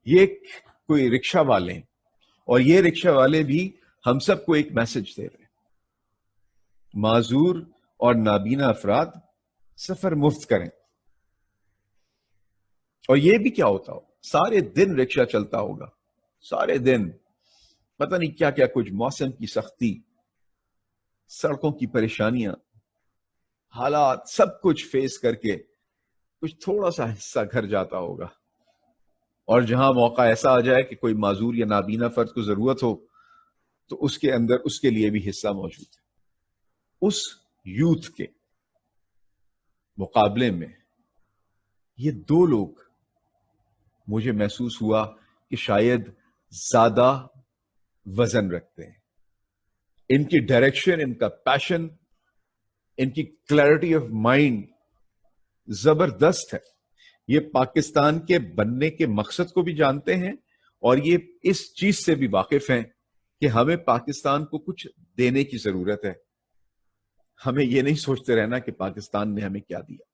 یہ کوئی رکشہ والے ہیں، اور یہ رکشہ والے بھی ہم سب کو ایک میسج دے رہے ہیں، معذور اور نابینا افراد سفر مفت کریں۔ اور یہ بھی کیا ہوتا ہو، سارے دن رکشہ چلتا ہوگا، سارے دن پتہ نہیں کیا کیا کچھ، موسم کی سختی، سڑکوں کی پریشانیاں، حالات، سب کچھ فیس کر کے کچھ تھوڑا سا حصہ گھر جاتا ہوگا، اور جہاں موقع ایسا آ جائے کہ کوئی معذور یا نابینا فرد کو ضرورت ہو تو اس کے اندر اس کے لیے بھی حصہ موجود ہے۔ اس یوتھ کے مقابلے میں یہ دو لوگ مجھے محسوس ہوا کہ شاید زیادہ وزن رکھتے ہیں۔ ان کی ڈائریکشن، ان کا پیشن، ان کی کلیئرٹی آف مائنڈ زبردست ہے۔ یہ پاکستان کے بننے کے مقصد کو بھی جانتے ہیں، اور یہ اس چیز سے بھی واقف ہیں کہ ہمیں پاکستان کو کچھ دینے کی ضرورت ہے۔ ہمیں یہ نہیں سوچتے رہنا کہ پاکستان نے ہمیں کیا دیا۔